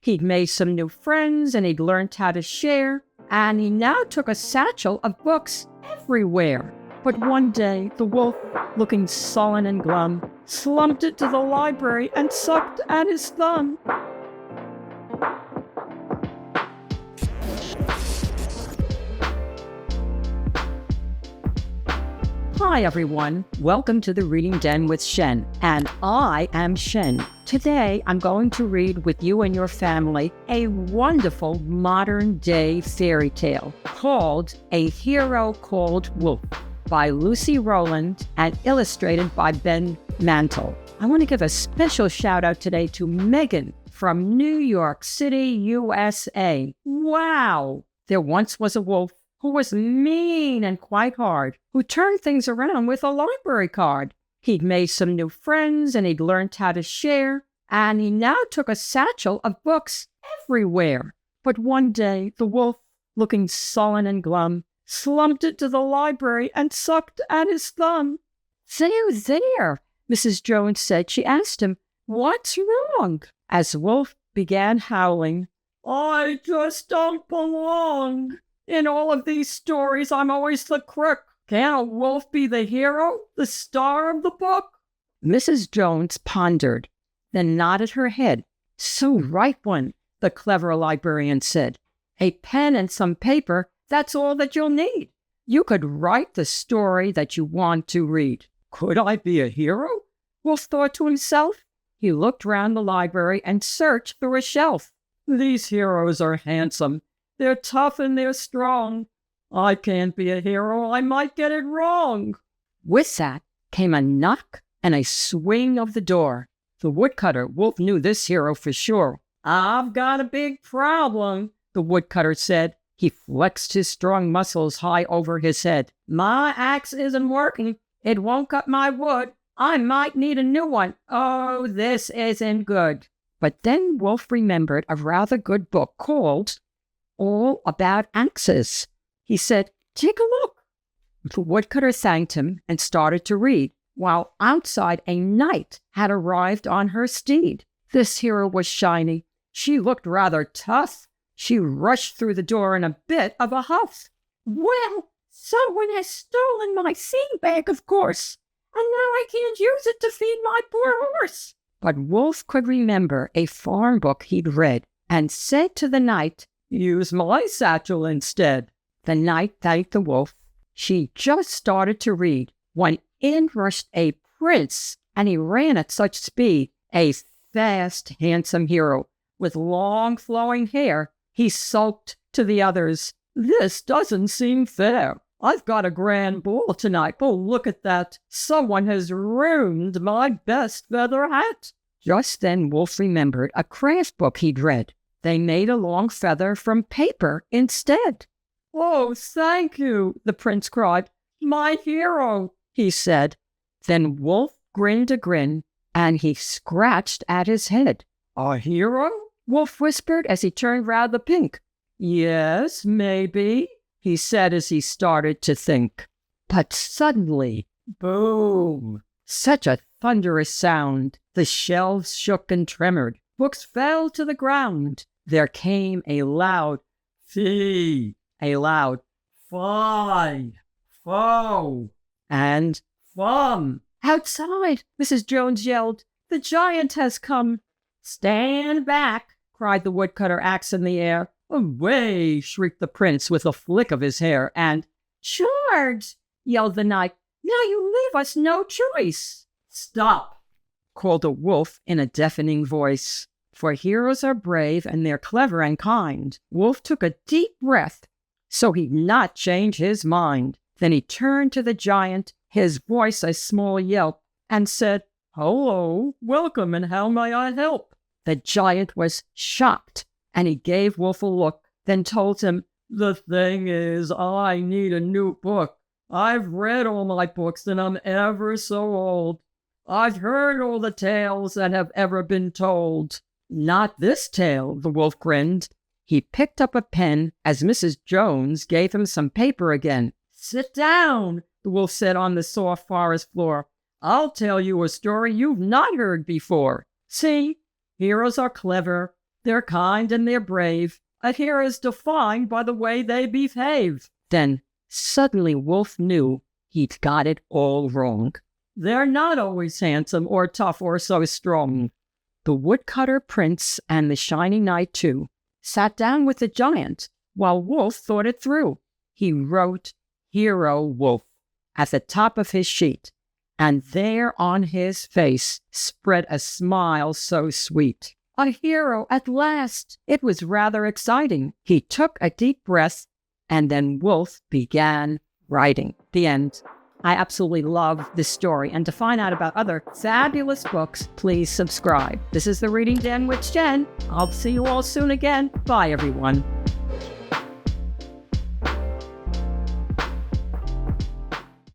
He'd made some new friends and he'd learned how to share, and he now took a satchel of books everywhere. But one day, the wolf, looking sullen and glum, slumped into the library and sucked at his thumb. Hi everyone, welcome to the Reading Den with Shen, and I am Shen. Today I'm going to read with you and your family a wonderful modern-day fairy tale called A Hero Called Wolf by Lucy Rowland and illustrated by Ben Mantle. I want to give a special shout out today to Megan from New York City, USA. Wow! There once was a wolf who was mean and quite hard, who turned things around with a library card. He'd made some new friends and he'd learned how to share, and he now took a satchel of books everywhere. But one day, the wolf, looking sullen and glum, slumped into the library and sucked at his thumb. There, Mrs. Jones said. She asked him, "What's wrong?" As Wolf began howling, "I just don't belong. In all of these stories, I'm always the crook. Can't a wolf be the hero, the star of the book?" Mrs. Jones pondered, then nodded her head. "So right one," the clever librarian said. "A pen and some paper, that's all that you'll need. You could write the story that you want to read." Could I be a hero? Wolf thought to himself. He looked round the library and searched through a shelf. These heroes are handsome. They're tough and they're strong. I can't be a hero. I might get it wrong. With that came a knock and a swing of the door. The woodcutter, Wolf knew this hero for sure. "I've got a big problem," the woodcutter said. He flexed his strong muscles high over his head. "My axe isn't working. It won't cut my wood. I might need a new one. Oh, this isn't good." But then Wolf remembered a rather good book called All About Axes. He said, "Take a look." The woodcutter thanked him and started to read, while outside a knight had arrived on her steed. This hero was shiny. She looked rather tough. She rushed through the door in a bit of a huff. "Well, someone has stolen my seed bag, of course, and now I can't use it to feed my poor horse." But Wolf could remember a farm book he'd read and said to the knight, "Use my satchel instead." The knight thanked the wolf. She just started to read when in rushed a prince, and he ran at such speed. A fast, handsome hero with long, flowing hair. He sulked to the others. "This doesn't seem fair. I've got a grand ball tonight. Oh, look at that. Someone has ruined my best feather hat." Just then Wolf remembered a craft book he'd read. They made a long feather from paper instead. "Oh, thank you," the prince cried. "My hero," he said. Then Wolf grinned a grin, and he scratched at his head. "A hero?" Wolf whispered as he turned round the pink. "Yes, maybe," he said as he started to think. But suddenly, boom! Such a thunderous sound. The shelves shook and tremored. Books fell to the ground. There came a loud fee, a loud fi, fo, and fum. Outside, Mrs. Jones yelled, "The giant has come." "Stand back," cried the woodcutter, axe in the air. "Away," shrieked the prince with a flick of his hair, and "Charge!" yelled the knight. "Now you leave us no choice." "Stop!" called a wolf in a deafening voice. For heroes are brave and they're clever and kind. Wolf took a deep breath so he'd not change his mind. Then he turned to the giant, his voice a small yelp, and said, "Hello, welcome, and how may I help?" The giant was shocked, and he gave Wolf a look, then told him, "The thing is, I need a new book. I've read all my books, and I'm ever so old. I've heard all the tales that have ever been told." "Not this tale," the wolf grinned. He picked up a pen as Mrs. Jones gave him some paper again. "Sit down," the wolf said on the soft forest floor. "I'll tell you a story you've not heard before. See, heroes are clever. They're kind and they're brave. A hero is defined by the way they behave. Then suddenly Wolf knew he'd got it all wrong. They're not always handsome or tough or so strong. The woodcutter prince and the shiny knight too sat down with the giant while Wolf thought it through. He wrote Hero Wolf at the top of his sheet, and there on his face spread a smile so sweet. A hero at last! It was rather exciting. He took a deep breath, and then Wolf began writing. The end. I absolutely love this story. And to find out about other fabulous books, please subscribe. This is The Reading Den with Jen. I'll see you all soon again. Bye, everyone.